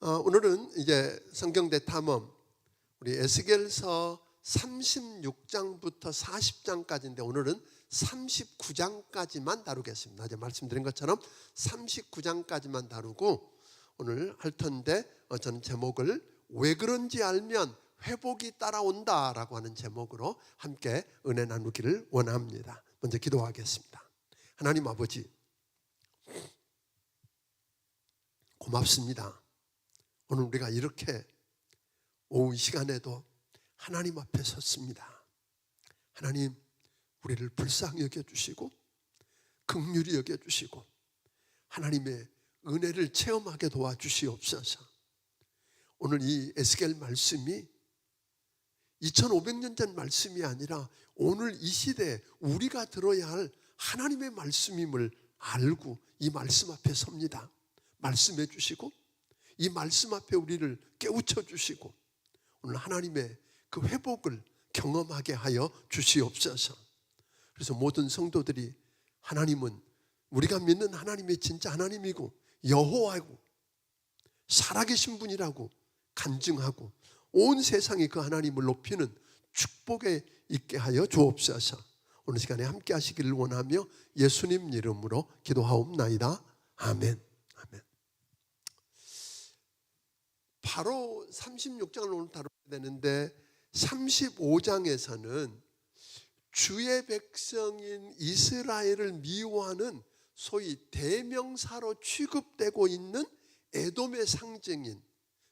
오늘은 이제 성경대 탐험 우리 에스겔서 36장부터 40장까지인데 오늘은 39장까지만 다루겠습니다. 어제 말씀드린 것처럼 39장까지만 다루고 오늘 할 텐데 저는 제목을 왜 그런지 알면 회복이 따라온다라고 하는 제목으로 함께 은혜 나누기를 원합니다. 먼저 기도하겠습니다. 하나님 아버지, 고맙습니다. 오늘 우리가 이렇게 오후 시간에도 하나님 앞에 섰습니다. 하나님, 우리를 불쌍히 여겨주시고 긍휼히 여겨주시고 하나님의 은혜를 체험하게 도와주시옵소서. 오늘 이 에스겔 말씀이 2500년 전 말씀이 아니라 오늘 이 시대에 우리가 들어야 할 하나님의 말씀임을 알고 이 말씀 앞에 섭니다. 말씀해 주시고 이 말씀 앞에 우리를 깨우쳐 주시고 오늘 하나님의 그 회복을 경험하게 하여 주시옵소서. 그래서 모든 성도들이 하나님은 우리가 믿는 하나님이 진짜 하나님이고 여호와고 살아계신 분이라고 간증하고 온 세상이 그 하나님을 높이는 축복에 있게 하여 주옵소서. 오늘 시간에 함께 하시기를 원하며 예수님 이름으로 기도하옵나이다. 아멘. 아멘. 바로 36장을 오늘 다루게 되는데 35장에서는 주의 백성인 이스라엘을 미워하는 소위 대명사로 취급되고 있는 에돔의 상징인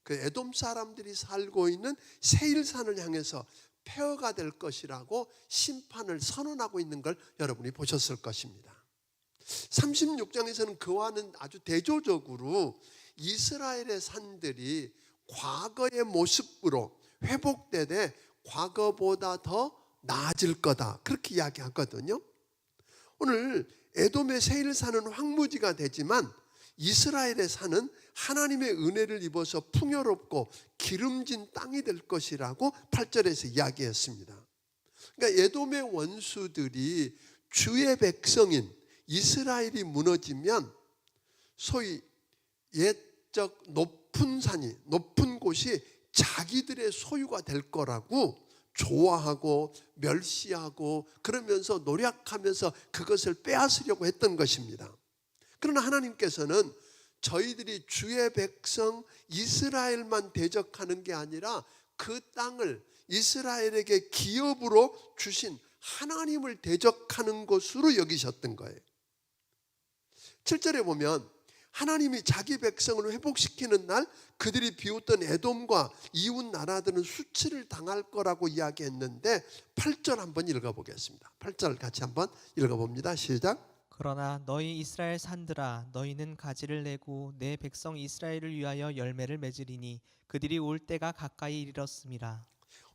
그 에돔 사람들이 살고 있는 세일산을 향해서 폐허가 될 것이라고 심판을 선언하고 있는 걸 여러분이 보셨을 것입니다. 36장에서는 그와는 아주 대조적으로 이스라엘의 산들이 과거의 모습으로 회복되되 과거보다 더 나아질 거다, 그렇게 이야기하거든요. 오늘 에돔의 세일산은 황무지가 되지만 이스라엘의 산은 하나님의 은혜를 입어서 풍요롭고 기름진 땅이 될 것이라고 8절에서 이야기했습니다. 그러니까 에돔의 원수들이 주의 백성인 이스라엘이 무너지면 소위 옛적 높은 산이, 높은 곳이 자기들의 소유가 될 거라고 좋아하고 멸시하고 그러면서 노력하면서 그것을 빼앗으려고 했던 것입니다. 그러나 하나님께서는 저희들이 주의 백성 이스라엘만 대적하는 게 아니라 그 땅을 이스라엘에게 기업으로 주신 하나님을 대적하는 것으로 여기셨던 거예요. 7절에 보면 하나님이 자기 백성을 회복시키는 날 그들이 비웃던 에돔과 이웃 나라들은 수치를 당할 거라고 이야기했는데 8절 한번 읽어보겠습니다. 8절 같이 한번 읽어봅니다. 시작. 그러나 너희 이스라엘 산들아, 너희는 가지를 내고 내 백성 이스라엘을 위하여 열매를 맺으리니 그들이 올 때가 가까이 이르렀음이라.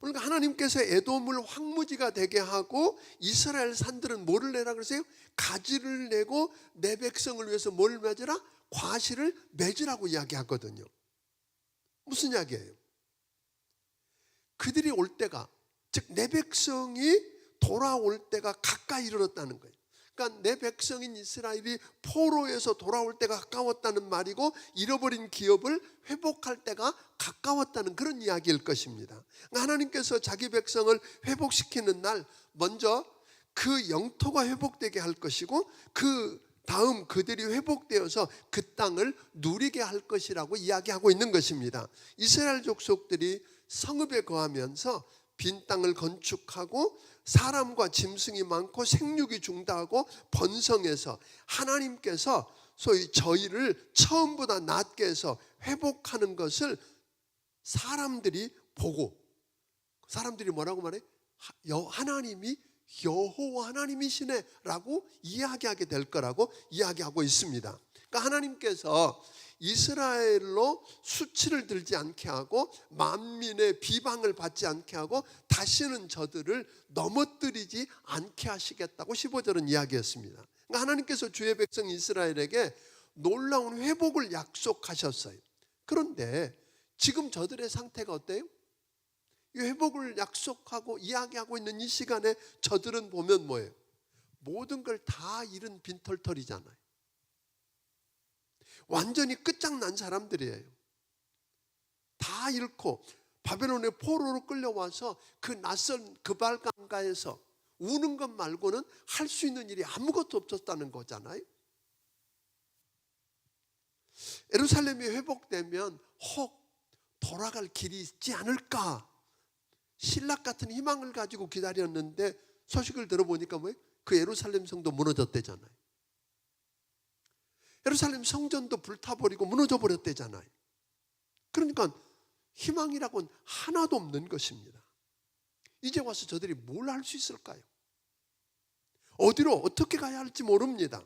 그러니까 하나님께서 에돔을 황무지가 되게 하고 이스라엘 산들은 뭐를 내라 그러세요? 가지를 내고 내 백성을 위해서 뭘 맺으라? 과실을 맺으라고 이야기하거든요. 무슨 이야기예요? 그들이 올 때가, 즉 내 백성이 돌아올 때가 가까이 이르렀다는 거예요. 그러니까 내 백성인 이스라엘이 포로에서 돌아올 때가 가까웠다는 말이고 잃어버린 기업을 회복할 때가 가까웠다는 그런 이야기일 것입니다. 그러니까 하나님께서 자기 백성을 회복시키는 날 먼저 그 영토가 회복되게 할 것이고 그 다음 그들이 회복되어서 그 땅을 누리게 할 것이라고 이야기하고 있는 것입니다. 이스라엘 족속들이 성읍에 거하면서 빈 땅을 건축하고 사람과 짐승이 많고 생육이 중다하고 번성해서 하나님께서 소위 저희를 처음보다 낫게 해서 회복하는 것을 사람들이 보고, 사람들이 뭐라고 말해? 하나님이 여호와 하나님이시네 라고 이야기하게 될 거라고 이야기하고 있습니다. 그러니까 하나님께서 이스라엘로 수치를 들지 않게 하고 만민의 비방을 받지 않게 하고 다시는 저들을 넘어뜨리지 않게 하시겠다고 15절은 이야기했습니다. 그러니까 하나님께서 주의 백성 이스라엘에게 놀라운 회복을 약속하셨어요. 그런데 지금 저들의 상태가 어때요? 이 회복을 약속하고 이야기하고 있는 이 시간에 저들은 보면 뭐예요? 모든 걸 다 잃은 빈털털이잖아요. 완전히 끝장난 사람들이에요. 다 잃고 바벨론의 포로로 끌려와서 그 낯선 그발 강가에서 우는 것 말고는 할 수 있는 일이 아무것도 없었다는 거잖아요. 예루살렘이 회복되면 혹 돌아갈 길이 있지 않을까, 신락 같은 희망을 가지고 기다렸는데 소식을 들어보니까 뭐예요? 그 예루살렘 성도 무너졌대잖아요. 예루살렘 성전도 불타버리고 무너져 버렸대잖아요. 그러니까 희망이라고는 하나도 없는 것입니다. 이제 와서 저들이 뭘 할 수 있을까요? 어디로 어떻게 가야 할지 모릅니다.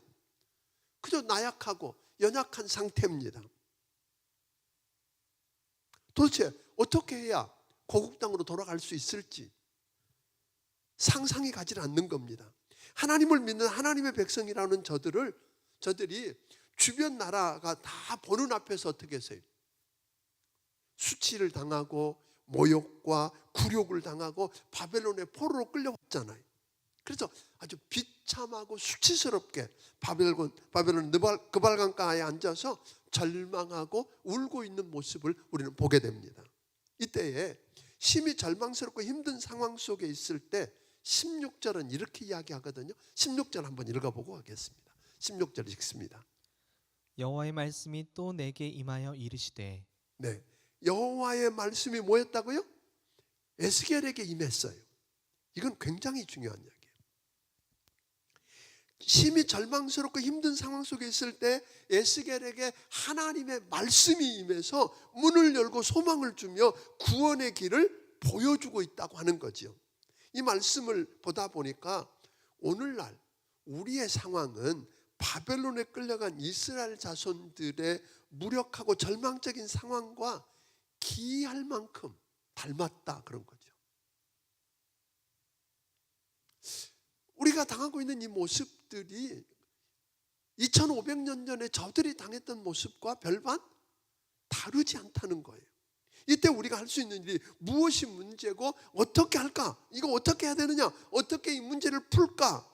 그저 나약하고 연약한 상태입니다. 도대체 어떻게 해야 고국 땅으로 돌아갈 수 있을지 상상이 가지 않는 겁니다. 하나님을 믿는 하나님의 백성이라는 저들이 주변 나라가 다 보는 앞에서 어떻게 했어요? 수치를 당하고 모욕과 굴욕을 당하고 바벨론의 포로로 끌려왔잖아요. 그래서 아주 비참하고 수치스럽게 바벨론 그발강가에 앉아서 절망하고 울고 있는 모습을 우리는 보게 됩니다. 이때에 심히 절망스럽고 힘든 상황 속에 있을 때 16절은 이렇게 이야기하거든요. 16절 한번 읽어보고 하겠습니다. 16절 읽습니다. 여호와의 말씀이 또 내게 임하여 이르시되. 네, 여호와의 말씀이 뭐였다고요? 에스겔에게 임했어요. 이건 굉장히 중요한 이야기예요. 심히 절망스럽고 힘든 상황 속에 있을 때 에스겔에게 하나님의 말씀이 임해서 문을 열고 소망을 주며 구원의 길을 보여주고 있다고 하는 거죠. 이 말씀을 보다 보니까 오늘날 우리의 상황은 바벨론에 끌려간 이스라엘 자손들의 무력하고 절망적인 상황과 기이할 만큼 닮았다, 그런 거죠. 우리가 당하고 있는 이 모습들이 2500년 전에 저들이 당했던 모습과 별반 다르지 않다는 거예요. 이때 우리가 할 수 있는 일이 무엇이 문제고 어떻게 할까? 이거 어떻게 해야 되느냐? 어떻게 이 문제를 풀까?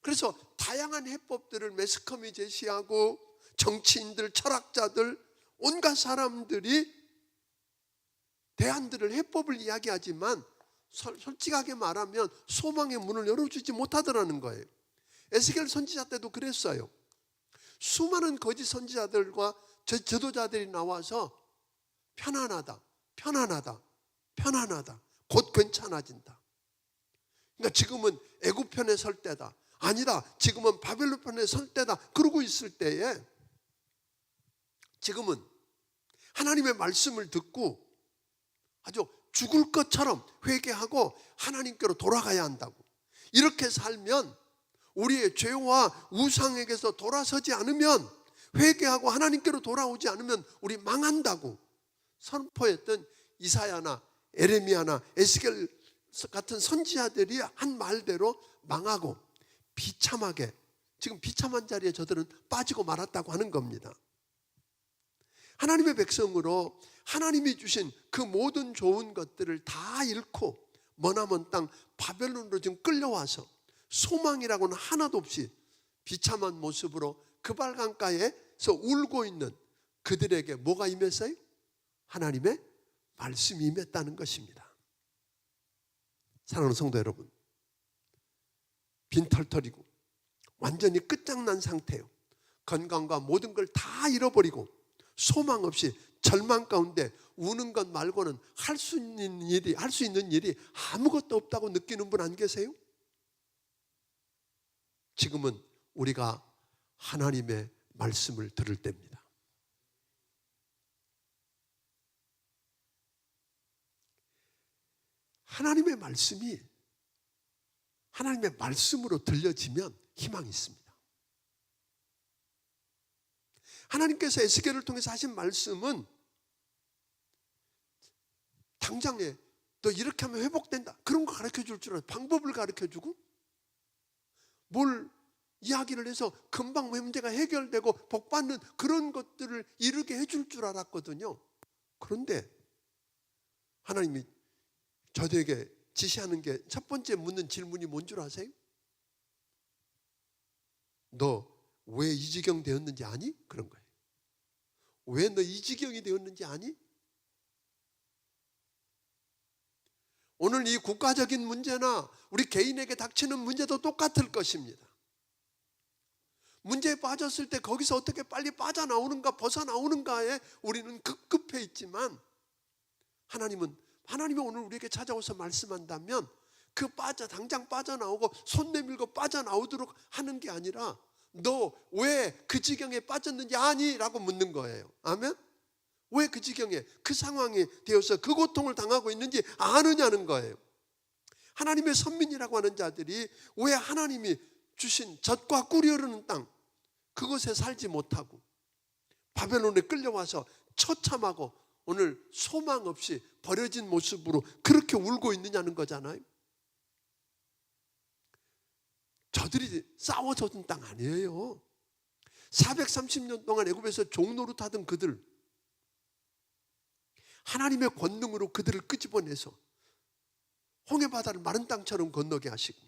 그래서 다양한 해법들을 매스컴이 제시하고 정치인들, 철학자들, 온갖 사람들이 대안들을, 해법을 이야기하지만 솔직하게 말하면 소망의 문을 열어주지 못하더라는 거예요. 에스겔 선지자 때도 그랬어요. 수많은 거짓 선지자들과 지도자들이 나와서 편안하다, 편안하다, 편안하다, 곧 괜찮아진다. 그러니까 지금은 애굽 편에 설 때다, 아니다, 지금은 바벨론 편에 설 때다, 그러고 있을 때에 지금은 하나님의 말씀을 듣고 아주 죽을 것처럼 회개하고 하나님께로 돌아가야 한다고. 이렇게 살면, 우리의 죄와 우상에게서 돌아서지 않으면, 회개하고 하나님께로 돌아오지 않으면 우리 망한다고 선포했던 이사야나 에레미야나 에스겔 같은 선지자들이 한 말대로 망하고 비참하게, 지금 비참한 자리에 저들은 빠지고 말았다고 하는 겁니다. 하나님의 백성으로 하나님이 주신 그 모든 좋은 것들을 다 잃고 머나먼 땅 바벨론으로 지금 끌려와서 소망이라고는 하나도 없이 비참한 모습으로 그발강가에서 울고 있는 그들에게 뭐가 임했어요? 하나님의 말씀이 임했다는 것입니다. 사랑하는 성도 여러분, 빈털털이고 완전히 끝장난 상태요. 건강과 모든 걸 다 잃어버리고 소망 없이 절망 가운데 우는 것 말고는 할 수 있는 일이 아무것도 없다고 느끼는 분 안 계세요? 지금은 우리가 하나님의 말씀을 들을 때입니다. 하나님의 말씀이 하나님의 말씀으로 들려지면 희망이 있습니다. 하나님께서 에스겔을 통해서 하신 말씀은 당장에 너 이렇게 하면 회복된다, 그런 거 가르쳐 줄 줄 알아요. 방법을 가르쳐 주고 뭘 이야기를 해서 금방 문제가 해결되고 복받는 그런 것들을 이루게 해줄 줄 알았거든요. 그런데 하나님이 저에게 지시하는 게 첫 번째 묻는 질문이 뭔 줄 아세요? 너 왜 이 지경 되었는지 아니? 그런 거예요. 왜 너 이 지경이 되었는지 아니? 오늘 이 국가적인 문제나 우리 개인에게 닥치는 문제도 똑같을 것입니다. 문제에 빠졌을 때 거기서 어떻게 빨리 빠져나오는가, 벗어나오는가에 우리는 급급해 있지만 하나님이 오늘 우리에게 찾아와서 말씀한다면 당장 빠져나오고 손 내밀고 빠져나오도록 하는 게 아니라 너 왜 그 지경에 빠졌는지 아니? 라고 묻는 거예요. 아멘? 왜 그 지경에, 그 상황이 되어서 그 고통을 당하고 있는지 아느냐는 거예요. 하나님의 선민이라고 하는 자들이 왜 하나님이 주신 젖과 꿀이 흐르는 땅, 그곳에 살지 못하고 바벨론에 끌려와서 처참하고 오늘 소망 없이 버려진 모습으로 그렇게 울고 있느냐는 거잖아요. 저들이 싸워서 얻은 땅 아니에요. 430년 동안 애굽에서 종노릇 하던 그들, 하나님의 권능으로 그들을 끄집어내서 홍해바다를 마른 땅처럼 건너게 하시고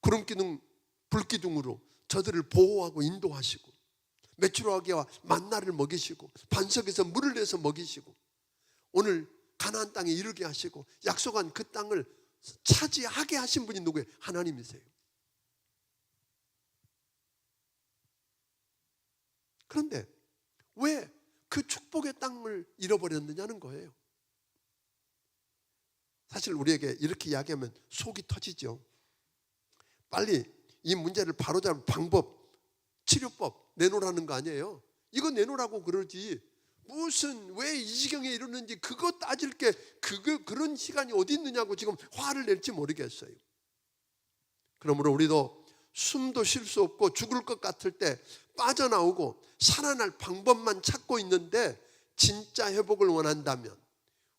구름기둥, 불기둥으로 저들을 보호하고 인도하시고 메추라기와 만나를 먹이시고 반석에서 물을 내서 먹이시고 오늘 가나안 땅에 이르게 하시고 약속한 그 땅을 차지하게 하신 분이 누구예요? 하나님이세요. 그런데 왜 그 축복의 땅을 잃어버렸느냐는 거예요. 사실 우리에게 이렇게 이야기하면 속이 터지죠. 빨리 이 문제를 바로잡을 방법, 치료법 내놓으라는 거 아니에요. 이거 내놓으라고 그러지. 무슨 왜 이 지경에 이르는지 그거 따질 게 그런 시간이 어디 있느냐고 지금 화를 낼지 모르겠어요. 그러므로 우리도 숨도 쉴 수 없고 죽을 것 같을 때 빠져나오고 살아날 방법만 찾고 있는데 진짜 회복을 원한다면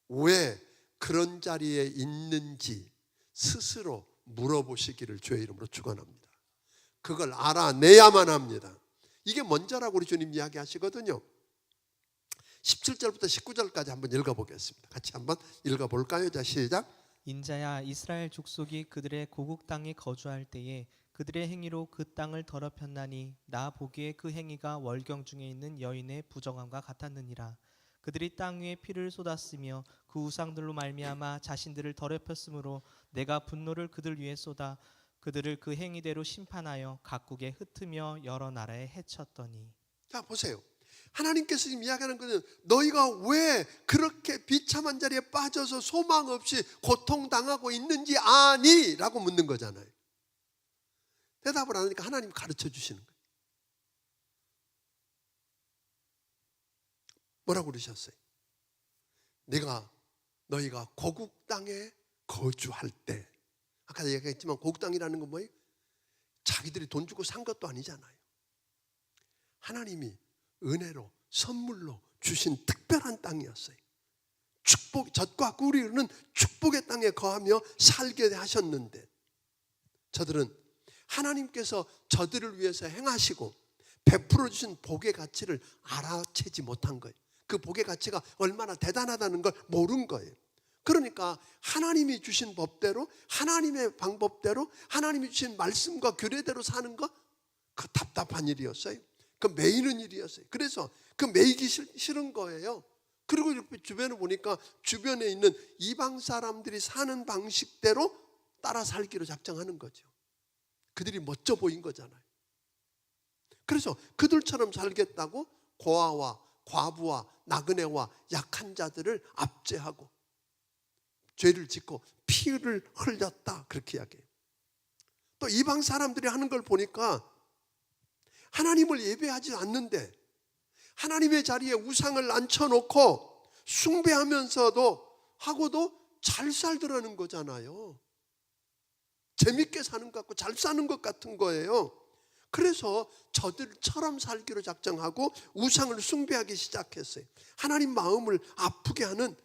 왜 그런 자리에 있는지 스스로 물어보시기를 주의 이름으로 축원합니다. 그걸 알아내야만 합니다. 이게 먼저라고 우리 주님 이야기하시거든요. 17절부터 19절까지 한번 읽어보겠습니다. 같이 한번 읽어볼까요? 자, 시작. 인자야, 이스라엘 족속이 그들의 고국 땅에 거주할 때에 그들의 행위로 그 땅을 더럽혔나니 나 보기에 그 행위가 월경 중에 있는 여인의 부정함과 같았느니라. 그들이 땅 위에 피를 쏟았으며 그 우상들로 말미암아 자신들을 더럽혔으므로 내가 분노를 그들 위에 쏟아 그들을 그 행위대로 심판하여 각국에 흩으며 여러 나라에 해쳤더니. 자, 보세요. 하나님께서 지금 이야기하는 것은 너희가 왜 그렇게 비참한 자리에 빠져서 소망 없이 고통당하고 있는지 아니? 라고 묻는 거잖아요. 대답을 안 하니까 하나님 가르쳐 주시는 거예요. 뭐라고 그러셨어요? 너희가 고국 땅에 거주할 때, 아까 얘기했지만 고국 땅이라는 건 뭐예요? 자기들이 돈 주고 산 것도 아니잖아요. 하나님이 은혜로 선물로 주신 특별한 땅이었어요. 젖과 꿀이 흐르는 축복의 땅에 거하며 살게 하셨는데 저들은 하나님께서 저들을 위해서 행하시고 베풀어 주신 복의 가치를 알아채지 못한 거예요. 그 복의 가치가 얼마나 대단하다는 걸 모른 거예요. 그러니까 하나님이 주신 법대로, 하나님의 방법대로, 하나님이 주신 말씀과 규례대로 사는 거, 그 답답한 일이었어요. 그 매이는 일이었어요. 그래서 그 매이기 싫은 거예요. 그리고 이렇게 주변을 보니까 주변에 있는 이방 사람들이 사는 방식대로 따라 살기로 작정하는 거죠. 그들이 멋져 보인 거잖아요. 그래서 그들처럼 살겠다고 고아와 과부와 나그네와 약한 자들을 압제하고 죄를 짓고 피를 흘렸다, 그렇게 이야기해요. 또 이방 사람들이 하는 걸 보니까 하나님을 예배하지 않는데 하나님의 자리에 우상을 앉혀놓고 숭배하면서도 하고도 잘 살더라는 거잖아요. 재밌게 사는 것 같고 잘 사는 것 같은 거예요. 그래서 저들처럼 살기로 작정하고 우상을 숭배하기 시작했어요. 하나님 마음을 아프게 하는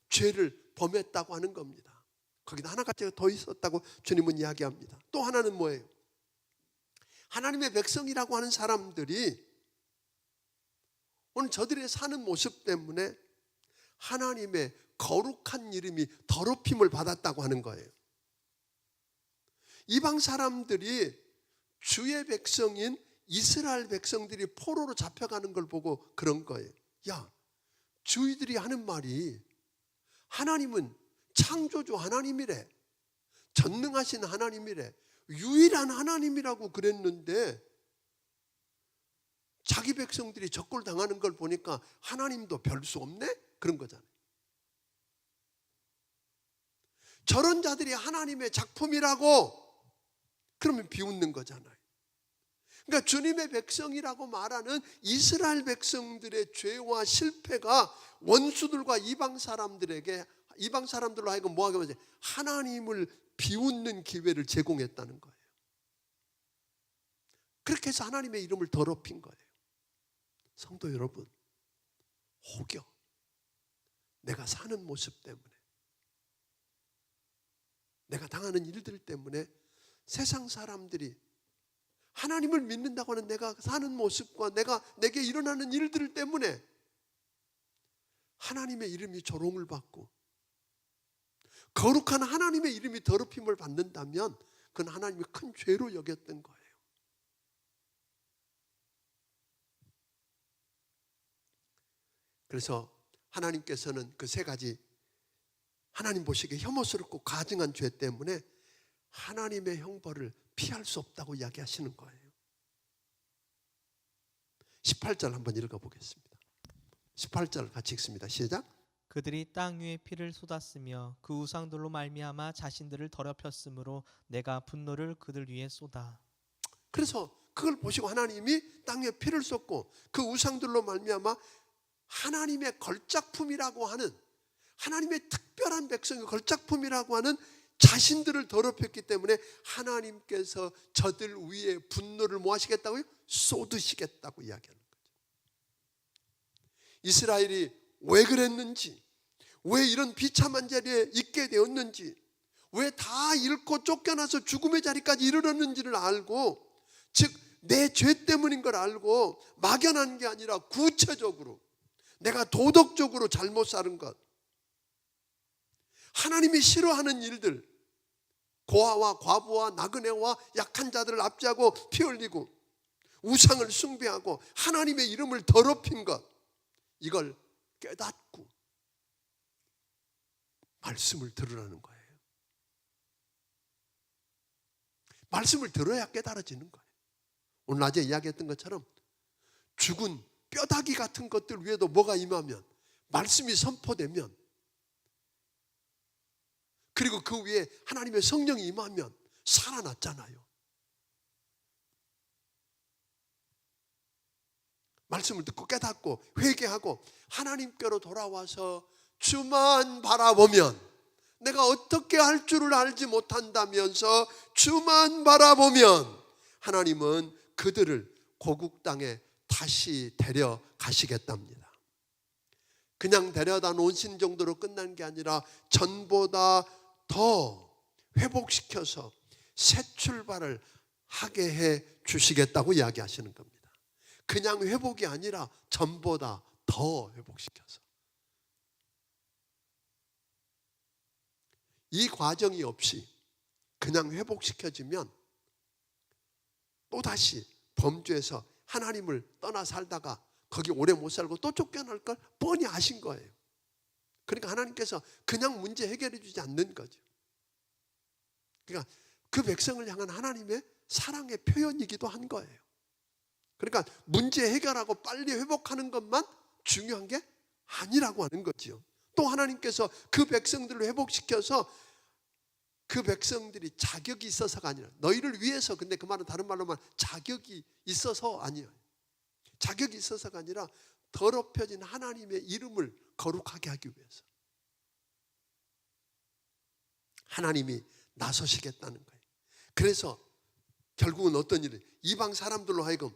죄를 범했다고 하는 겁니다. 거기다 하나 가지가 더 있었다고 주님은 이야기합니다. 또 하나는 뭐예요? 하나님의 백성이라고 하는 사람들이 오늘 저들의 사는 모습 때문에 하나님의 거룩한 이름이 더럽힘을 받았다고 하는 거예요. 이방 사람들이 주의 백성인 이스라엘 백성들이 포로로 잡혀가는 걸 보고 그런 거예요. 야, 주의들이 하는 말이 하나님은 창조주 하나님이래. 전능하신 하나님이래. 유일한 하나님이라고 그랬는데 자기 백성들이 적골 당하는 걸 보니까 하나님도 별 수 없네? 그런 거잖아요. 저런 자들이 하나님의 작품이라고 그러면 비웃는 거잖아요. 그러니까 주님의 백성이라고 말하는 이스라엘 백성들의 죄와 실패가 원수들과 이방 사람들로 하여금 뭐하게 하면 하나님을 비웃는 기회를 제공했다는 거예요. 그렇게 해서 하나님의 이름을 더럽힌 거예요. 성도 여러분, 혹여 내가 사는 모습 때문에, 내가 당하는 일들 때문에 세상 사람들이 하나님을 믿는다고 하는 내가 사는 모습과 내게 일어나는 일들 때문에 하나님의 이름이 조롱을 받고 거룩한 하나님의 이름이 더럽힘을 받는다면 그건 하나님이 큰 죄로 여겼던 거예요. 그래서 하나님께서는 그 세 가지 하나님 보시기에 혐오스럽고 가증한 죄 때문에 하나님의 형벌을 피할 수 없다고 이야기하시는 거예요. 18절 한번 읽어보겠습니다. 18절 같이 읽습니다. 시작. 그들이 땅 위에 피를 쏟았으며 그 우상들로 말미암아 자신들을 더럽혔으므로 내가 분노를 그들 위에 쏟아. 그래서 그걸 보시고 하나님이 땅 위에 피를 쏟고 그 우상들로 말미암아 하나님의 걸작품이라고 하는, 하나님의 특별한 백성의 걸작품이라고 하는 자신들을 더럽혔기 때문에 하나님께서 저들 위에 분노를 뭐 하시겠다고요? 쏟으시겠다고 이야기하는 거죠. 이스라엘이 왜 그랬는지, 왜 이런 비참한 자리에 있게 되었는지, 왜 다 잃고 쫓겨나서 죽음의 자리까지 이르렀는지를 알고, 즉 내 죄 때문인 걸 알고 막연한 게 아니라 구체적으로 내가 도덕적으로 잘못 사는 것, 하나님이 싫어하는 일들, 고아와 과부와 나그네와 약한 자들을 압제하고 피 흘리고 우상을 숭배하고 하나님의 이름을 더럽힌 것, 이걸 깨닫고 말씀을 들으라는 거예요. 말씀을 들어야 깨달아지는 거예요. 오늘 낮에 이야기했던 것처럼 죽은 뼈다귀 같은 것들 위에도 뭐가 임하면, 말씀이 선포되면, 그리고 그 위에 하나님의 성령이 임하면 살아났잖아요. 말씀을 듣고 깨닫고 회개하고 하나님께로 돌아와서 주만 바라보면, 내가 어떻게 할 줄을 알지 못한다면서 주만 바라보면 하나님은 그들을 고국 땅에 다시 데려가시겠답니다. 그냥 데려다 놓으신 정도로 끝난 게 아니라 전보다 더 회복시켜서 새 출발을 하게 해 주시겠다고 이야기하시는 겁니다. 그냥 회복이 아니라 전보다 더 회복시켜서. 이 과정이 없이 그냥 회복시켜지면 또다시 범죄에서 하나님을 떠나 살다가 거기 오래 못 살고 또 쫓겨날 걸 뻔히 아신 거예요. 그러니까 하나님께서 그냥 문제 해결해 주지 않는 거죠. 그러니까 그 백성을 향한 하나님의 사랑의 표현이기도 한 거예요. 그러니까 문제 해결하고 빨리 회복하는 것만 중요한 게 아니라고 하는 거죠. 또 하나님께서 그 백성들을 회복시켜서 그 백성들이 자격이 있어서가 아니라 너희를 위해서, 근데 그 말은 다른 말로 말하면 자격이 있어서 아니에요. 자격이 있어서가 아니라 더럽혀진 하나님의 이름을 거룩하게 하기 위해서 하나님이 나서시겠다는 거예요. 그래서 결국은 어떤 일이, 이방 사람들로 하여금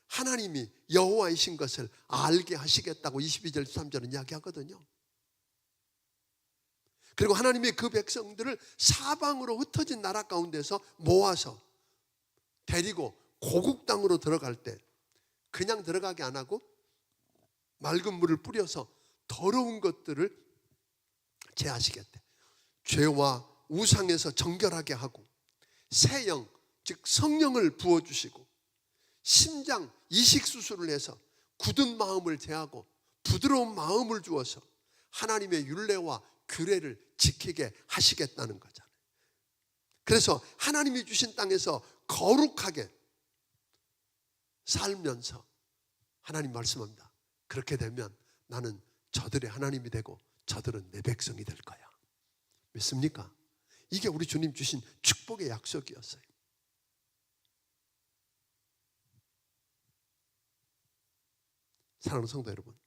하나님이 여호와이신 것을 알게 하시겠다고 22절 23절은 이야기하거든요. 그리고 하나님이 그 백성들을 사방으로 흩어진 나라 가운데서 모아서 데리고 고국 땅으로 들어갈 때 그냥 들어가게 안 하고 맑은 물을 뿌려서 더러운 것들을 제하시겠대. 죄와 우상에서 정결하게 하고 새 영, 즉 성령을 부어주시고 심장 이식 수술을 해서 굳은 마음을 제하고 부드러운 마음을 주어서 하나님의 율례와 규례를 지키게 하시겠다는 거잖아요. 그래서 하나님이 주신 땅에서 거룩하게 살면서 하나님 말씀합니다. 그렇게 되면 나는 저들의 하나님이 되고 저들은 내 백성이 될 거야. 믿습니까? 이게 우리 주님 주신 축복의 약속이었어요. 사랑하는 성도 여러분,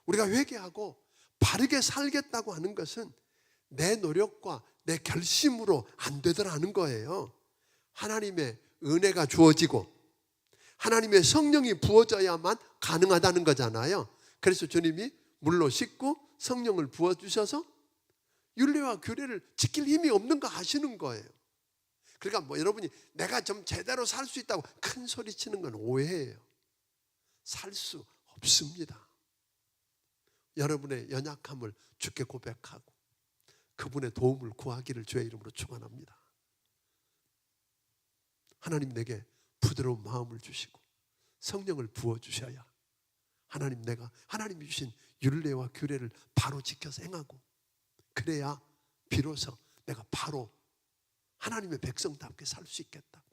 우리가 회개하고 바르게 살겠다고 하는 것은 내 노력과 내 결심으로 안 되더라는 거예요. 하나님의 은혜가 주어지고 하나님의 성령이 부어져야만 가능하다는 거잖아요. 그래서 주님이 물로 씻고 성령을 부어주셔서 율례와 규례를 지킬 힘이 없는 거 아시는 거예요. 그러니까 뭐 여러분이 내가 좀 제대로 살 수 있다고 큰 소리 치는 건 오해예요. 살 수 없습니다. 여러분의 연약함을 주께 고백하고 그분의 도움을 구하기를 주의 이름으로 축원합니다. 하나님 내게 부드러운 마음을 주시고 성령을 부어주셔야 내가 하나님이 주신 율례와 규례를 바로 지켜서 행하고, 그래야 비로소 내가 바로 하나님의 백성답게 살 수 있겠다고.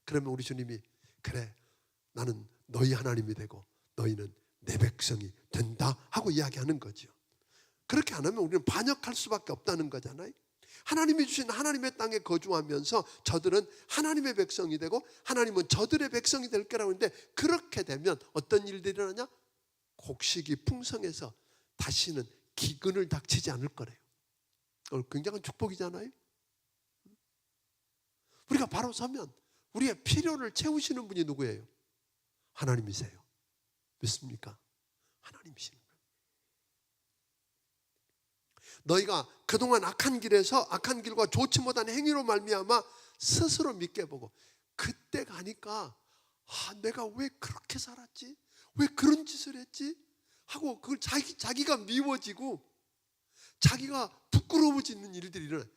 그러면 우리 주님이 그래 나는 너희 하나님이 되고 너희는 내 백성이 된다 하고 이야기하는 거죠. 그렇게 안 하면 우리는 반역할 수밖에 없다는 거잖아요. 하나님이 주신 하나님의 땅에 거주하면서 저들은 하나님의 백성이 되고 하나님은 저들의 백성이 될 거라고 하는데, 그렇게 되면 어떤 일들이 일어나냐? 곡식이 풍성해서 다시는 기근을 닥치지 않을 거래요. 굉장한 축복이잖아요. 우리가 바로 서면 우리의 필요를 채우시는 분이 누구예요? 하나님이세요. 믿습니까? 하나님이시는 거예요. 너희가 그동안 악한 길과 좋지 못한 행위로 말미암아 스스로 믿게 보고 그때 가니까 내가 왜 그렇게 살았지? 왜 그런 짓을 했지? 하고 그걸 자기가 미워지고 자기가 부끄러워지는 일들이 일어나요.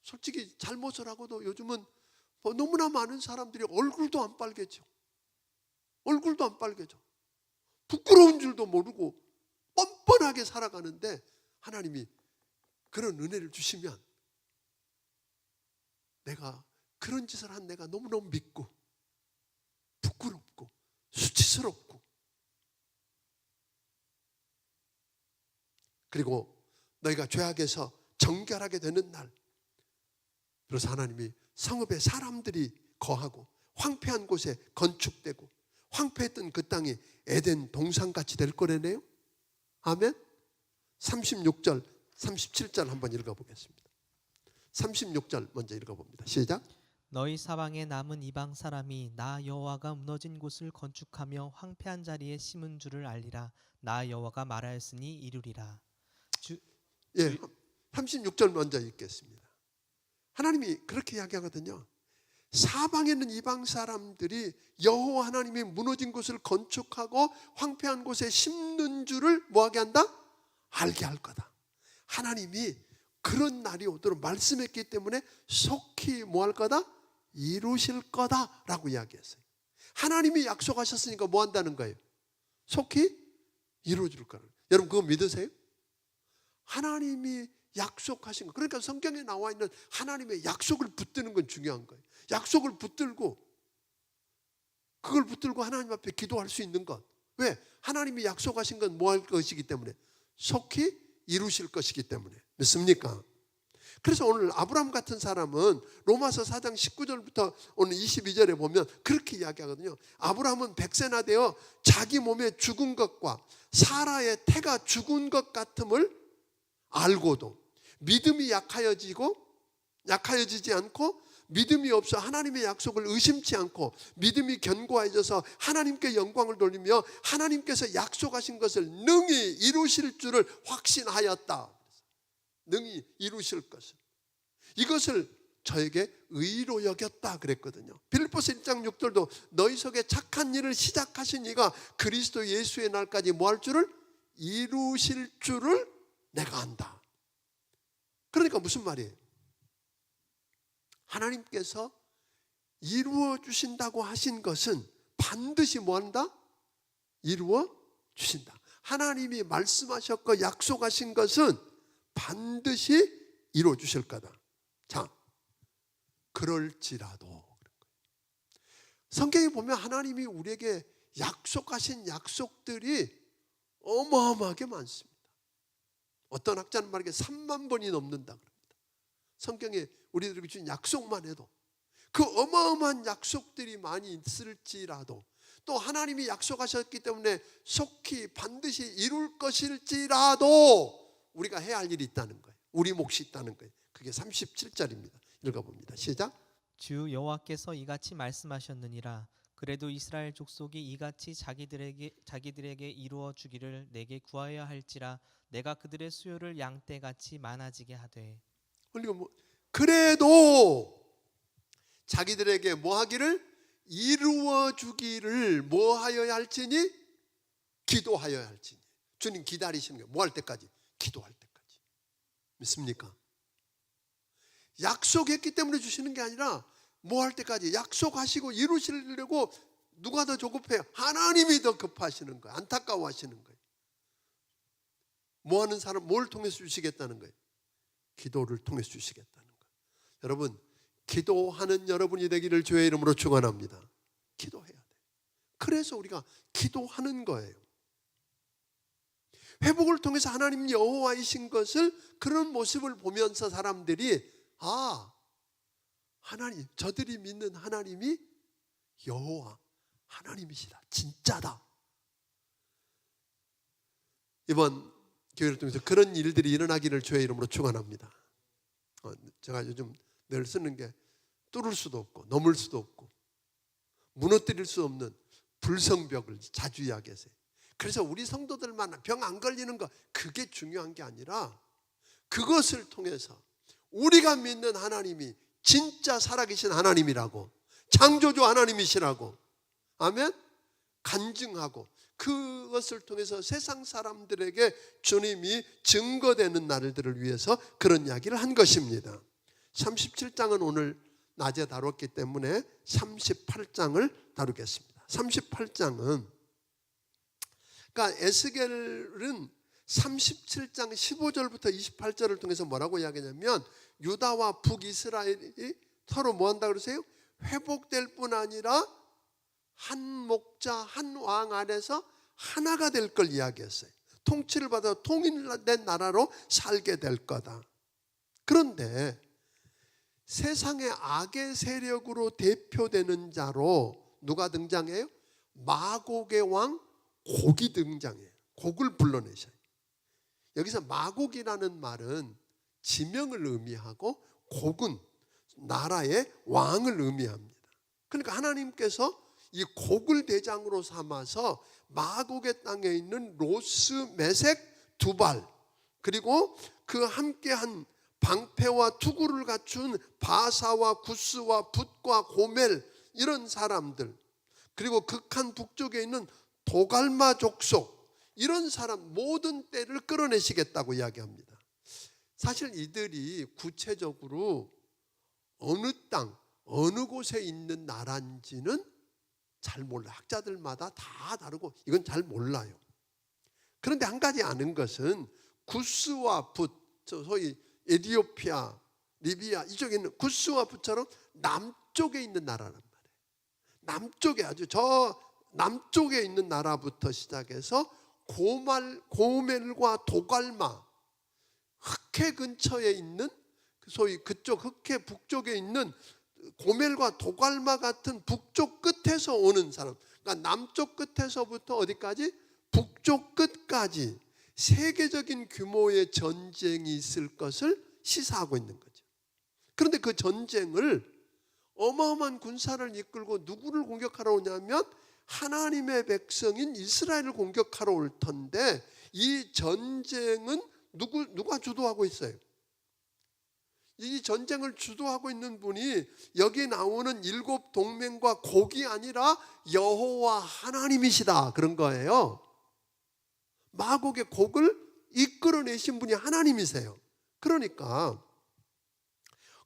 솔직히 잘못을 하고도 요즘은 너무나 많은 사람들이 얼굴도 안 빨개져. 얼굴도 안 빨개져. 부끄러운 줄도 모르고 뻔뻔하게 살아가는데 하나님이 그런 은혜를 주시면 내가 그런 짓을 한 내가 너무너무 믿고 부끄럽고 수치스럽고, 그리고 너희가 죄악에서 정결하게 되는 날, 그래서 하나님이 성읍에 사람들이 거하고 황폐한 곳에 건축되고 황폐했던 그 땅이 에덴 동산같이 될 거라네요. 아멘. 36절 37절 한번 읽어보겠습니다. 36절 먼저 읽어봅니다. 시작. 너희 사방에 남은 이방 사람이 나 여호와가 무너진 곳을 건축하며 황폐한 자리에 심은 줄을 알리라. 나 여호와가 말하였으니 이루리라. 36절 먼저 읽겠습니다. 하나님이 그렇게 이야기하거든요. 사방에 있는 이방 사람들이 여호와 하나님이 무너진 곳을 건축하고 황폐한 곳에 심는 줄을 뭐하게 한다? 알게 할 거다. 하나님이 그런 날이 오도록 말씀했기 때문에 속히 뭐 할 거다? 이루실 거다라고 이야기했어요. 하나님이 약속하셨으니까 뭐 한다는 거예요? 속히 이루어질 거라는. 여러분 그거 믿으세요? 하나님이 약속하신 거. 그러니까 성경에 나와 있는 하나님의 약속을 붙드는 건 중요한 거예요. 약속을 붙들고 그걸 붙들고 하나님 앞에 기도할 수 있는 것. 왜? 하나님이 약속하신 건 뭐 할 것이기 때문에, 속히 이루실 것이기 때문에. 믿습니까? 그래서 오늘 아브라함 같은 사람은 로마서 4장 19절부터 오늘 22절에 보면 그렇게 이야기하거든요. 아브라함은 100세나 되어 자기 몸에 죽은 것과 사라의 태가 죽은 것 같음을 알고도 믿음이 약하여지지 않고 믿음이 없어 하나님의 약속을 의심치 않고 믿음이 견고해져서 하나님께 영광을 돌리며 하나님께서 약속하신 것을 능히 이루실 줄을 확신하였다. 능히 이루실 것을, 이것을 저에게 의로 여겼다 그랬거든요. 빌립보서 1장 6절도 너희 속에 착한 일을 시작하신 이가 그리스도 예수의 날까지 뭐 할 줄을? 이루실 줄을 내가 안다. 그러니까 무슨 말이에요? 하나님께서 이루어 주신다고 하신 것은 반드시 뭐 한다? 이루어 주신다. 하나님이 말씀하셨고 약속하신 것은 반드시 이루어 주실 거다. 자, 그럴지라도. 성경에 보면 하나님이 우리에게 약속하신 약속들이 어마어마하게 많습니다. 어떤 학자는 말하기에 3만 번이 넘는다 그럽니다. 성경에 우리들에게 준 약속만 해도 그 어마어마한 약속들이 많이 있을지라도, 또 하나님이 약속하셨기 때문에 속히 반드시 이룰 것일지라도 우리가 해야 할 일이 있다는 거예요. 우리 몫이 있다는 거예요. 그게 37절입니다. 읽어봅니다. 시작. 주 여호와께서 이같이 말씀하셨느니라. 그래도 이스라엘 족속이 이같이 자기들에게 이루어 주기를 내게 구하여야 할지라. 내가 그들의 수요를 양떼같이 많아지게 하되. 그래도 자기들에게 뭐 하기를? 이루어 주기를 뭐 하여야 할지니? 기도하여야 할지니. 주님 기다리시는 거예요. 뭐 할 때까지? 기도할 때까지. 믿습니까? 약속했기 때문에 주시는 게 아니라 뭐 할 때까지? 약속하시고 이루시려고 누가 더 조급해요? 하나님이 더 급하시는 거예요. 안타까워하시는 거예요. 뭐 하는 사람, 뭘 통해서 주시겠다는 거예요? 기도를 통해서 주시겠다는 거예요. 여러분, 기도하는 여러분이 되기를 주의 이름으로 축원합니다. 기도해야 돼요. 그래서 우리가 기도하는 거예요. 회복을 통해서 하나님 여호와이신 것을, 그런 모습을 보면서 사람들이 하나님, 저들이 믿는 하나님이 여호와 하나님이시다. 진짜다. 이번 교회를 통해서 그런 일들이 일어나기를 주의 이름으로 축원합니다. 제가 요즘 늘 쓰는 게 뚫을 수도 없고 넘을 수도 없고 무너뜨릴 수 없는 불성벽을 자주 이야기하세요. 그래서 우리 성도들만 병 안 걸리는 거, 그게 중요한 게 아니라 그것을 통해서 우리가 믿는 하나님이 진짜 살아계신 하나님이라고, 창조주 하나님이시라고, 아멘? 간증하고 그것을 통해서 세상 사람들에게 주님이 증거되는 날들을 위해서 그런 이야기를 한 것입니다. 37장은 오늘 낮에 다뤘기 때문에 38장을 다루겠습니다. 38장은, 그러니까 에스겔은 37장 15절부터 28절을 통해서 뭐라고 이야기하냐면, 유다와 북이스라엘이 서로 뭐 한다고 그러세요? 회복될 뿐 아니라 한 목자, 한 왕 안에서 하나가 될 걸 이야기했어요. 통치를 받아 통일된 나라로 살게 될 거다. 그런데 세상의 악의 세력으로 대표되는 자로 누가 등장해요? 마곡의 왕 곡이 등장해요. 곡을 불러내셔요. 여기서 마곡이라는 말은 지명을 의미하고 곡은 나라의 왕을 의미합니다. 그러니까 하나님께서 이 곡을 대장으로 삼아서 마곡의 땅에 있는 로스, 메색, 두발, 그리고 그 함께한 방패와 투구를 갖춘 바사와 구스와 붓과 고멜, 이런 사람들, 그리고 극한 북쪽에 있는 도갈마 족속, 이런 사람 모든 때를 끌어내시겠다고 이야기합니다. 사실 이들이 구체적으로 어느 땅, 어느 곳에 있는 나라인지는 잘 몰라요. 학자들마다 다 다르고 이건 잘 몰라요. 그런데 한 가지 아는 것은 구스와 붓, 소위 에티오피아, 리비아 이쪽에 있는 구스와 붓처럼 남쪽에 있는 나라란 말이에요. 남쪽에, 아주 저 남쪽에 있는 나라부터 시작해서 고멜과 도갈마, 흑해 근처에 있는, 소위 그쪽 흑해 북쪽에 있는 고멜과 도갈마 같은 북쪽 끝에서 오는 사람, 그러니까 남쪽 끝에서부터 어디까지? 북쪽 끝까지 세계적인 규모의 전쟁이 있을 것을 시사하고 있는 거죠. 그런데 그 전쟁을 어마어마한 군사를 이끌고 누구를 공격하러 오냐면 하나님의 백성인 이스라엘을 공격하러 올 텐데, 이 전쟁은 누가 주도하고 있어요? 이 전쟁을 주도하고 있는 분이 여기 나오는 7 동맹과 곡이 아니라 여호와 하나님이시다, 그런 거예요. 마곡의 곡을 이끌어내신 분이 하나님이세요. 그러니까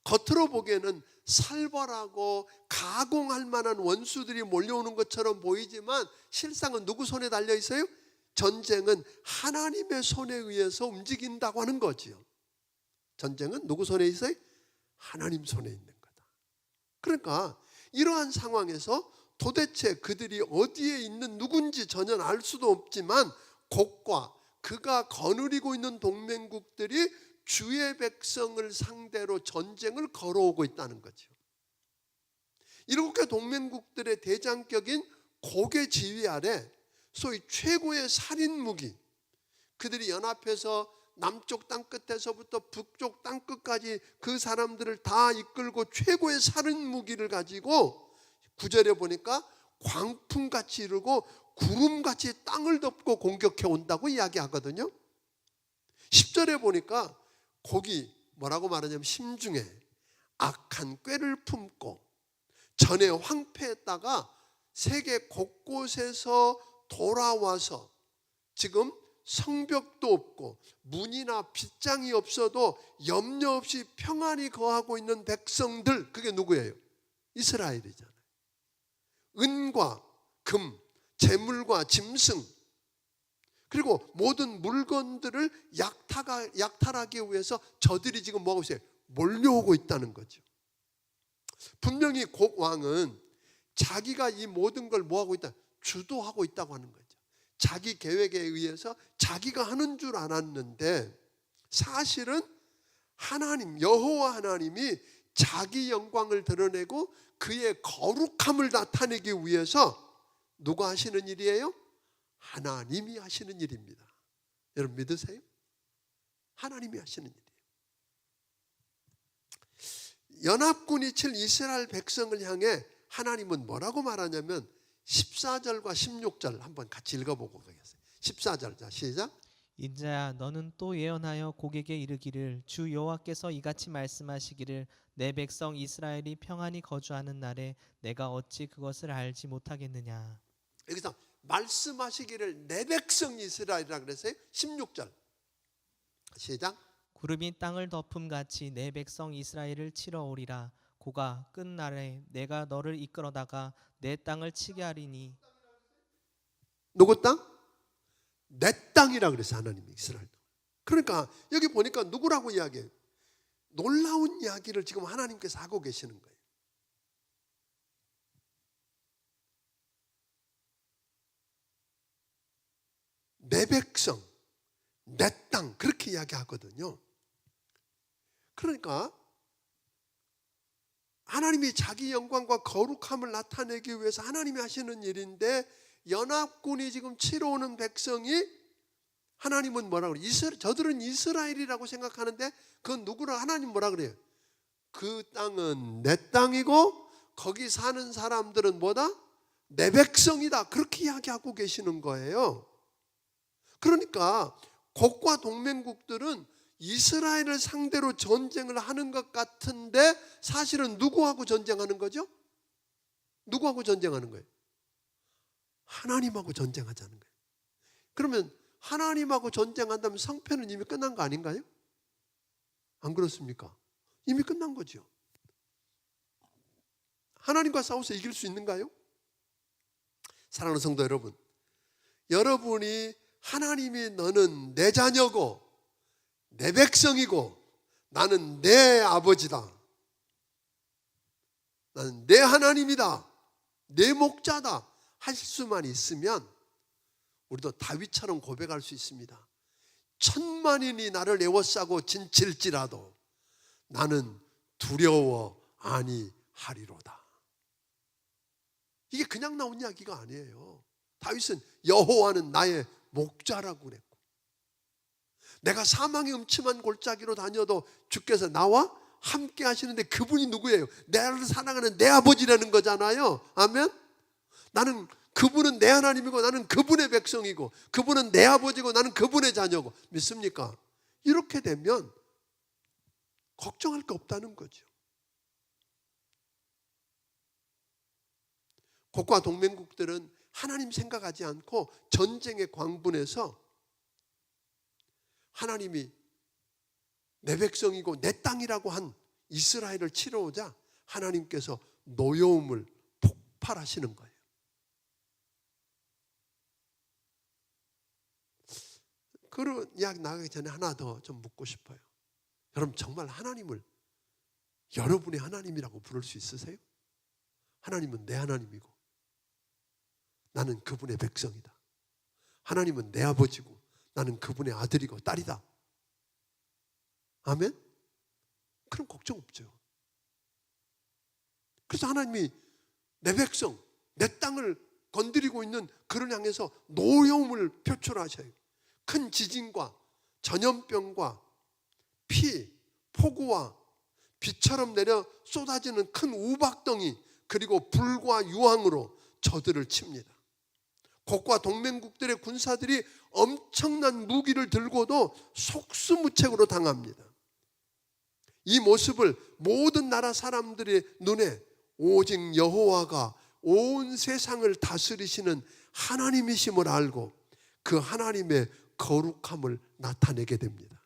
겉으로 보기에는 살벌하고 가공할 만한 원수들이 몰려오는 것처럼 보이지만 실상은 누구 손에 달려 있어요? 전쟁은 하나님의 손에 의해서 움직인다고 하는 거지요. 전쟁은 누구 손에 있어요? 하나님 손에 있는 거다. 그러니까 이러한 상황에서 도대체 그들이 어디에 있는 누군지 전혀 알 수도 없지만 곡과 그가 거느리고 있는 동맹국들이 주의 백성을 상대로 전쟁을 걸어오고 있다는 거죠. 7개 동맹국들의 대장격인 곡의 지휘 아래 소위 최고의 살인 무기, 그들이 연합해서 남쪽 땅끝에서부터 북쪽 땅끝까지 그 사람들을 다 이끌고 최고의 살인 무기를 가지고 9절에 보니까 광풍같이 이르고 구름같이 땅을 덮고 공격해 온다고 이야기하거든요. 10절에 보니까 곡이 뭐라고 말하냐면 심중에 악한 꾀를 품고 전에 황폐했다가 세계 곳곳에서 돌아와서 지금 성벽도 없고 문이나 빗장이 없어도 염려 없이 평안히 거하고 있는 백성들, 그게 누구예요? 이스라엘이잖아요. 은과 금, 재물과 짐승, 그리고 모든 물건들을 약탈하기 위해서 저들이 지금 뭐하고 있어요? 몰려오고 있다는 거죠. 분명히 곡 왕은 자기가 이 모든 걸 뭐하고 있다? 주도하고 있다고 하는 거죠. 자기 계획에 의해서 자기가 하는 줄 알았는데 사실은 하나님, 여호와 하나님이 자기 영광을 드러내고 그의 거룩함을 나타내기 위해서 누가 하시는 일이에요? 하나님이 하시는 일입니다. 여러분 믿으세요? 하나님이 하시는 일이에요. 연합군이 칠 이스라엘 백성을 향해 하나님은 뭐라고 말하냐면 14절과 16절 한번 같이 읽어보고 가겠어요. 14절, 자 시작. 인자야 너는 또 예언하여 곡에게 이르기를 주 여호와께서 이같이 말씀하시기를 내 백성 이스라엘이 평안히 거주하는 날에 내가 어찌 그것을 알지 못하겠느냐. 여기서 말씀하시기를 내 백성 이스라엘이라 그랬어요. 16절 시작. 구름이 땅을 덮음같이 내 백성 이스라엘을 치러 오리라. 고가 끝날에 내가 너를 이끌어다가 내 땅을 치게 하리니. 누구 땅? 내 땅이라 그랬어요. 하나님이 이스라엘 땅. 그러니까 여기 보니까 누구라고 이야기해요? 놀라운 이야기를 지금 하나님께서 하고 계시는 거예요. 내 백성, 내 땅, 그렇게 이야기하거든요. 그러니까 하나님이 자기 영광과 거룩함을 나타내기 위해서 하나님이 하시는 일인데 연합군이 지금 치러 오는 백성이 하나님은 뭐라고 그래요? 저들은 이스라엘이라고 생각하는데 그건 누구라? 하나님 뭐라 그래요? 그 땅은 내 땅이고 거기 사는 사람들은 뭐다? 내 백성이다. 그렇게 이야기하고 계시는 거예요. 그러니까 곡과 동맹국들은 이스라엘을 상대로 전쟁을 하는 것 같은데 사실은 누구하고 전쟁하는 거죠? 누구하고 전쟁하는 거예요? 하나님하고 전쟁하자는 거예요. 그러면 하나님하고 전쟁한다면 성패는 이미 끝난 거 아닌가요? 안 그렇습니까? 이미 끝난 거죠. 하나님과 싸워서 이길 수 있는가요? 사랑하는 성도 여러분, 여러분이 하나님이 너는 내 자녀고 내 백성이고 나는 내 아버지다, 나는 내 하나님이다, 내 목자다 할 수만 있으면 우리도 다윗처럼 고백할 수 있습니다. 천만인이 나를 에워싸고 진칠지라도 나는 두려워 아니하리로다. 이게 그냥 나온 이야기가 아니에요. 다윗은 여호와는 나의 목자라고 그랬고, 내가 사망의 음침한 골짜기로 다녀도 주께서 나와 함께 하시는데 그분이 누구예요? 나를 사랑하는 내 아버지라는 거잖아요. 아멘. 나는 그분은 내 하나님이고 나는 그분의 백성이고 그분은 내 아버지고 나는 그분의 자녀고. 믿습니까? 이렇게 되면 걱정할 게 없다는 거죠. 곡과 동맹국들은 하나님 생각하지 않고 전쟁에 광분해서 하나님이 내 백성이고 내 땅이라고 한 이스라엘을 치러 오자 하나님께서 노여움을 폭발하시는 거예요. 그런 이야기 나가기 전에 하나 더 좀 묻고 싶어요. 여러분 정말 하나님을 여러분의 하나님이라고 부를 수 있으세요? 하나님은 내 하나님이고 나는 그분의 백성이다. 하나님은 내 아버지고 나는 그분의 아들이고 딸이다. 아멘? 그럼 걱정 없죠. 그래서 하나님이 내 백성, 내 땅을 건드리고 있는 그를 향해서 노여움을 표출하셔요. 큰 지진과 전염병과 피, 폭우와 비처럼 내려 쏟아지는 큰 우박덩이 그리고 불과 유황으로 저들을 칩니다. 곡과 동맹국들의 군사들이 엄청난 무기를 들고도 속수무책으로 당합니다. 이 모습을 모든 나라 사람들의 눈에 오직 여호와가 온 세상을 다스리시는 하나님이심을 알고 그 하나님의 거룩함을 나타내게 됩니다.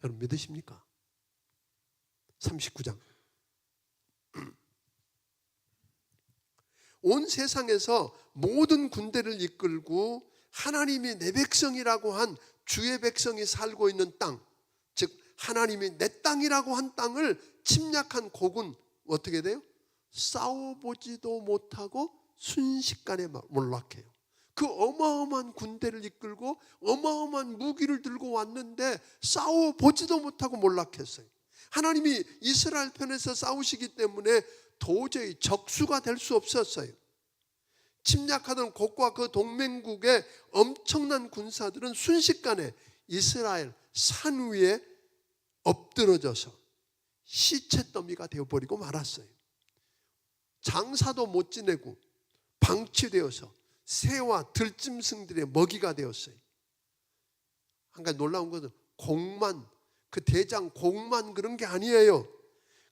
여러분 믿으십니까? 39장. 온 세상에서 모든 군대를 이끌고 하나님이 내 백성이라고 한 주의 백성이 살고 있는 땅, 즉 하나님이 내 땅이라고 한 땅을 침략한 곡은 어떻게 돼요? 싸워보지도 못하고 순식간에 몰락해요. 그 어마어마한 군대를 이끌고 어마어마한 무기를 들고 왔는데 싸워보지도 못하고 몰락했어요. 하나님이 이스라엘 편에서 싸우시기 때문에 도저히 적수가 될 수 없었어요. 침략하던 곡과 그 동맹국의 엄청난 군사들은 순식간에 이스라엘 산 위에 엎드러져서 시체 더미가 되어버리고 말았어요. 장사도 못 지내고 방치되어서 새와 들짐승들의 먹이가 되었어요. 한 가지 놀라운 것은 곡만, 그 대장 곡만 그런 게 아니에요.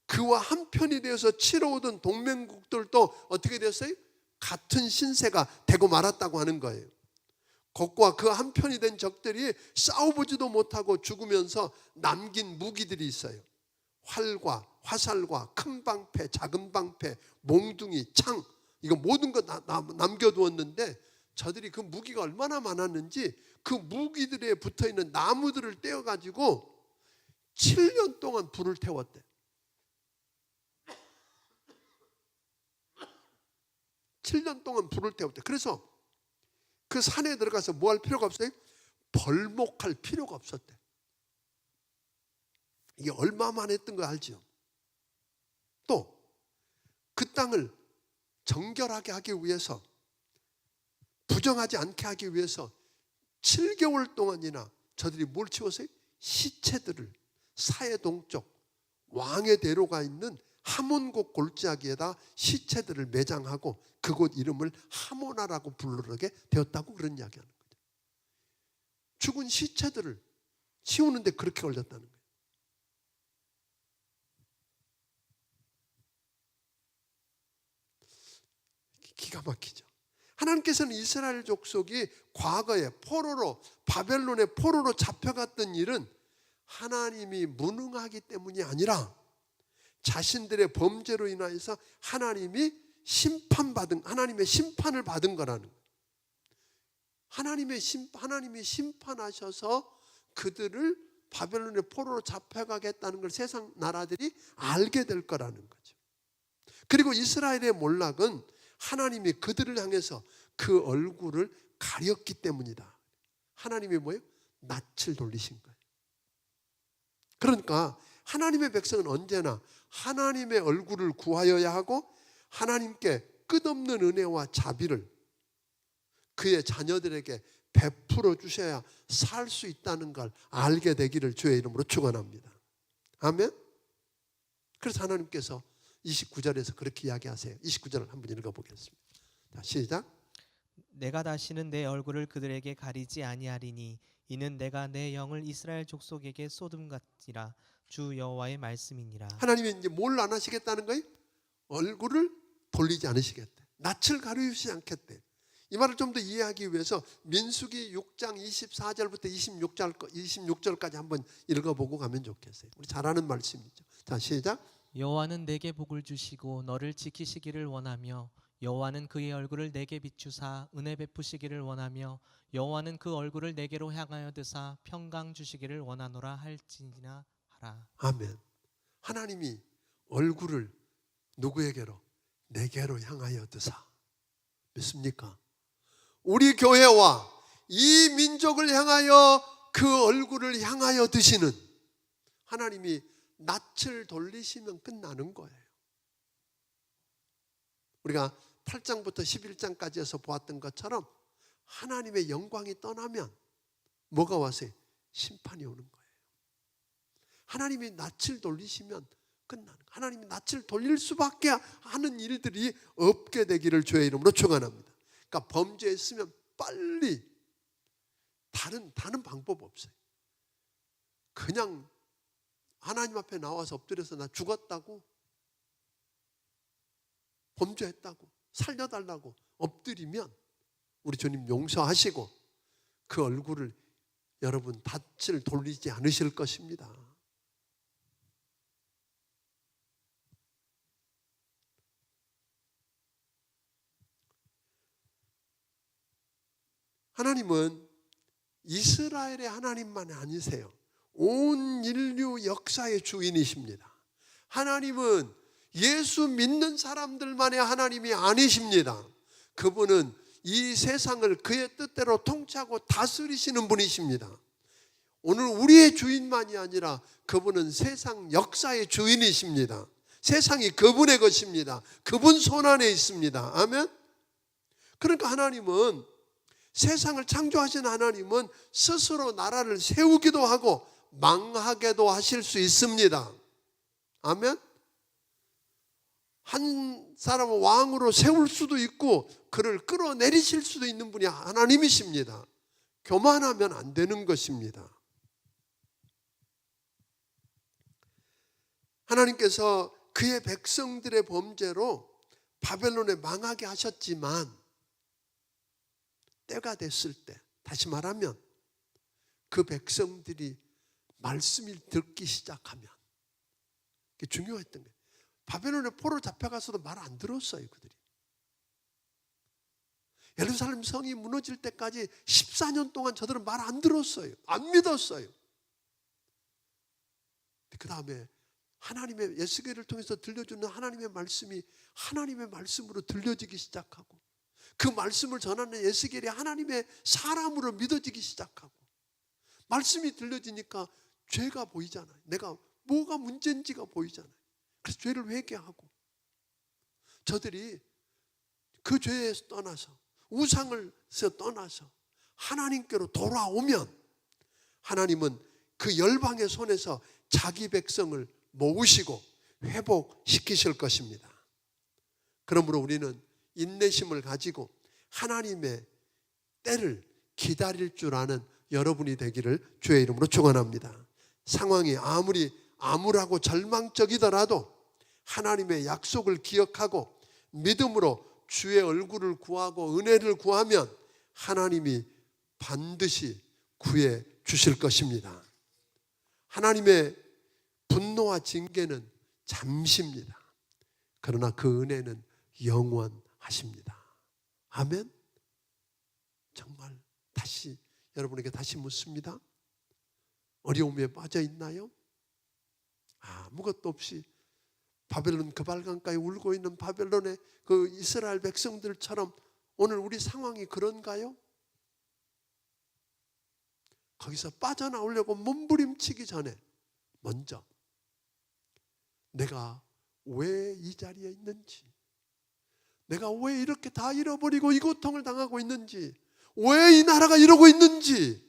그와 한편이 되어서 치러오던 동맹국들도 어떻게 되었어요? 같은 신세가 되고 말았다고 하는 거예요. 곡과 그 한편이 된 적들이 싸워보지도 못하고 죽으면서 남긴 무기들이 있어요. 활과 화살과 큰 방패, 작은 방패, 몽둥이, 창, 이거 모든 거 남겨두었는데 저들이 그 무기가 얼마나 많았는지 그 무기들에 붙어있는 나무들을 떼어가지고 7년 동안 불을 태웠대. 7년 동안 불을 태웠대. 그래서 그 산에 들어가서 뭐 할 필요가 없어요? 벌목할 필요가 없었대. 이게 얼마만 했던 거 알죠? 또 그 땅을 정결하게 하기 위해서, 부정하지 않게 하기 위해서 7개월 동안이나 저들이 뭘 치웠어요? 시체들을 사해 동쪽 왕의 대로가 있는 하몬곡 골짜기에다 시체들을 매장하고 그곳 이름을 하모나라고 부르게 되었다고 그런 이야기하는 거죠. 죽은 시체들을 치우는데 그렇게 걸렸다는 거예요. 기가 막히죠. 하나님께서는 이스라엘 족속이 과거에 포로로, 바벨론의 포로로 잡혀갔던 일은 하나님이 무능하기 때문이 아니라 자신들의 범죄로 인하여서 하나님의 심판을 받은 거라는 거예요. 하나님이 심판하셔서 그들을 바벨론의 포로로 잡혀가겠다는 걸 세상 나라들이 알게 될 거라는 거죠. 그리고 이스라엘의 몰락은 하나님이 그들을 향해서 그 얼굴을 가렸기 때문이다. 하나님이 뭐예요? 낯을 돌리신 거예요. 그러니까 하나님의 백성은 언제나 하나님의 얼굴을 구하여야 하고 하나님께 끝없는 은혜와 자비를 그의 자녀들에게 베풀어 주셔야 살 수 있다는 걸 알게 되기를 주의 이름으로 축원합니다. 아멘. 그래서 하나님께서 29절에서 그렇게 이야기하세요. 29절을 한번 읽어보겠습니다. 자, 시작. 내가 다시는 내 얼굴을 그들에게 가리지 아니하리니 이는 내가 내 영을 이스라엘 족속에게 쏟음같이라 주 여호와의 말씀이니라. 하나님이 이제 뭘 안 하시겠다는 거예요? 얼굴을 돌리지 않으시겠대. 낯을 가리우시지 않겠대. 이 말을 좀 더 이해하기 위해서 민수기 6장 24절부터 26절까지 한번 읽어보고 가면 좋겠어요. 우리 잘 아는 말씀이죠. 자, 시작. 여호와는 내게 복을 주시고 너를 지키시기를 원하며 여호와는 그의 얼굴을 내게 비추사 은혜 베푸시기를 원하며 여호와는 그 얼굴을 내게로 향하여 드사 평강 주시기를 원하노라 할지니라 하라. 아멘. 하나님이 얼굴을 누구에게로? 내게로 향하여 드사. 믿습니까? 우리 교회와 이 민족을 향하여 그 얼굴을 향하여 드시는 하나님이 낯을 돌리시면 끝나는 거예요. 우리가 8장부터 11장까지 해서 보았던 것처럼 하나님의 영광이 떠나면 뭐가 와서요? 심판이 오는 거예요. 하나님이 낯을 돌리시면 끝나는 거예요. 하나님이 낯을 돌릴 수밖에 하는 일들이 없게 되기를 주의 이름으로 축원합니다. 그러니까 범죄했으면 빨리 다른 방법 없어요. 그냥 하나님 앞에 나와서 엎드려서 나 죽었다고, 범죄했다고, 살려달라고 엎드리면 우리 주님 용서하시고 그 얼굴을 여러분 낯을 돌리지 않으실 것입니다. 하나님은 이스라엘의 하나님만 아니세요. 온 인류 역사의 주인이십니다. 하나님은 예수 믿는 사람들만의 하나님이 아니십니다. 그분은 이 세상을 그의 뜻대로 통치하고 다스리시는 분이십니다. 오늘 우리의 주인만이 아니라 그분은 세상 역사의 주인이십니다. 세상이 그분의 것입니다. 그분 손안에 있습니다. 아멘. 그러니까 하나님은, 세상을 창조하신 하나님은 스스로 나라를 세우기도 하고 망하게도 하실 수 있습니다. 아멘. 한 사람을 왕으로 세울 수도 있고 그를 끌어내리실 수도 있는 분이 하나님이십니다. 교만하면 안 되는 것입니다. 하나님께서 그의 백성들의 범죄로 바벨론에 망하게 하셨지만 때가 됐을 때, 다시 말하면 그 백성들이 말씀을 듣기 시작하면, 그게 중요했던 거예요. 바벨론에 포로 잡혀가서도 말 안 들었어요. 그들이 예루살렘 성이 무너질 때까지 14년 동안 저들은 말 안 들었어요. 안 믿었어요. 그 다음에 하나님의, 에스겔을 통해서 들려주는 하나님의 말씀이 하나님의 말씀으로 들려지기 시작하고, 그 말씀을 전하는 에스겔이 하나님의 사람으로 믿어지기 시작하고, 말씀이 들려지니까 죄가 보이잖아요. 내가 뭐가 문제인지가 보이잖아요. 그래서 죄를 회개하고, 저들이 그 죄에서 떠나서, 우상을서 떠나서 하나님께로 돌아오면 하나님은 그 열방의 손에서 자기 백성을 모으시고 회복시키실 것입니다. 그러므로 우리는 인내심을 가지고 하나님의 때를 기다릴 줄 아는 여러분이 되기를 주의 이름으로 축원합니다. 상황이 아무리 암울하고 절망적이더라도 하나님의 약속을 기억하고 믿음으로 주의 얼굴을 구하고 은혜를 구하면 하나님이 반드시 구해 주실 것입니다. 하나님의 분노와 징계는 잠시입니다. 그러나 그 은혜는 영원하십니다. 아멘. 정말 다시 여러분에게 다시 묻습니다. 어려움에 빠져 있나요? 아무것도 없이 바벨론 그발강가에 울고 있는 바벨론의 그 이스라엘 백성들처럼 오늘 우리 상황이 그런가요? 거기서 빠져나오려고 몸부림치기 전에 먼저 내가 왜 이 자리에 있는지, 내가 왜 이렇게 다 잃어버리고 이 고통을 당하고 있는지, 왜 이 나라가 이러고 있는지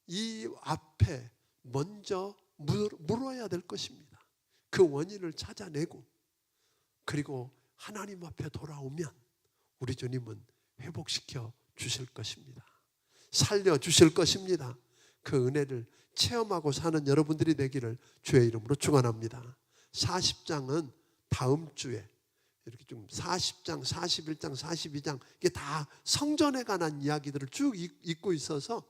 이 앞에 먼저 물어야 될 것입니다. 그 원인을 찾아내고, 그리고 하나님 앞에 돌아오면 우리 주님은 회복시켜 주실 것입니다. 살려 주실 것입니다. 그 은혜를 체험하고 사는 여러분들이 되기를 주의 이름으로 축원합니다. 40장은 다음 주에 이렇게 좀 40장, 41장, 42장 이게 다 성전에 관한 이야기들을 쭉 읽고 있어서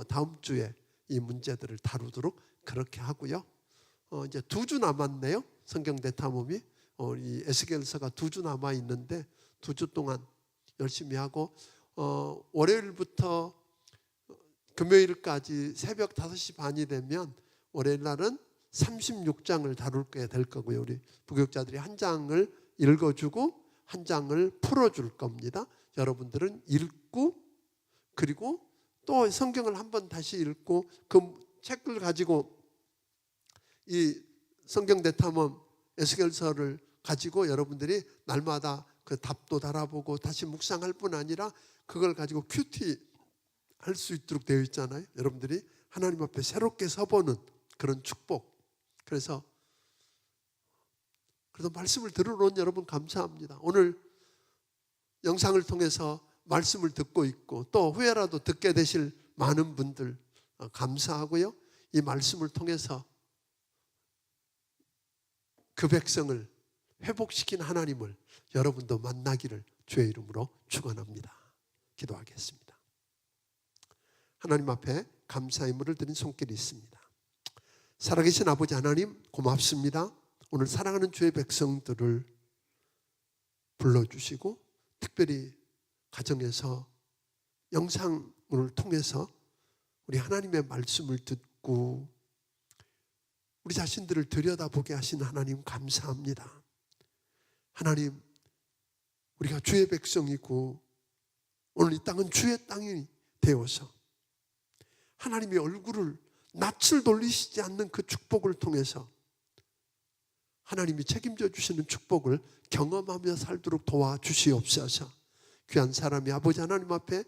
다음 주에 이 문제들을 다루도록 그렇게 하고요. 이제 2주 남았네요. 성경 대탐험이 이 에스겔서가 2주 남아 있는데 2주 동안 열심히 하고 월요일부터 금요일까지 새벽 5시 반이 되면 월요일 날은 36장을 다룰 게 될 거고요. 우리 부교육자들이 한 장을 읽어주고 한 장을 풀어줄 겁니다. 여러분들은 읽고 그리고 또 성경을 한번 다시 읽고 그 책을 가지고 이 성경 대탐험 에스겔서를 가지고 여러분들이 날마다 그 답도 달아보고 다시 묵상할 뿐 아니라 그걸 가지고 큐티 할 수 있도록 되어 있잖아요. 여러분들이 하나님 앞에 새롭게 서보는 그런 축복. 그래서 말씀을 들으러 온 여러분 감사합니다. 오늘 영상을 통해서 말씀을 듣고 있고 또 후회라도 듣게 되실 많은 분들 감사하고요. 이 말씀을 통해서 그 백성을 회복시킨 하나님을 여러분도 만나기를 주의 이름으로 축원합니다. 기도하겠습니다. 하나님 앞에 감사의 물을 드린 손길이 있습니다. 살아계신 아버지 하나님 고맙습니다. 오늘 사랑하는 주의 백성들을 불러주시고 특별히 가정에서 영상을 통해서 우리 하나님의 말씀을 듣고 우리 자신들을 들여다보게 하신 하나님 감사합니다. 하나님, 우리가 주의 백성이고 오늘 이 땅은 주의 땅이 되어서 하나님의 얼굴을 낯을 돌리시지 않는 그 축복을 통해서 하나님이 책임져 주시는 축복을 경험하며 살도록 도와주시옵소서. 귀한 사람이 아버지 하나님 앞에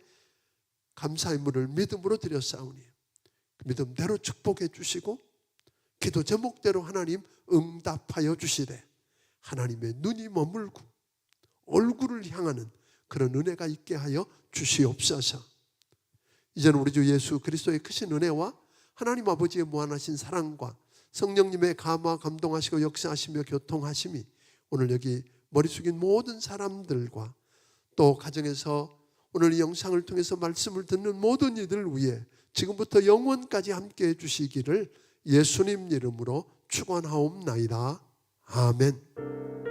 감사의 물을 믿음으로 드렸사오니 그 믿음대로 축복해 주시고 기도 제목대로 하나님 응답하여 주시되 하나님의 눈이 머물고 얼굴을 향하는 그런 은혜가 있게 하여 주시옵소서. 이제는 우리 주 예수 그리스도의 크신 은혜와 하나님 아버지의 무한하신 사랑과 성령님의 감화 감동하시고 역사하시며 교통하심이 오늘 여기 머리 숙인 모든 사람들과 또 가정에서 오늘 이 영상을 통해서 말씀을 듣는 모든 이들 위해 지금부터 영원까지 함께해 주시기를 예수님 이름으로 축원하옵나이다. 아멘.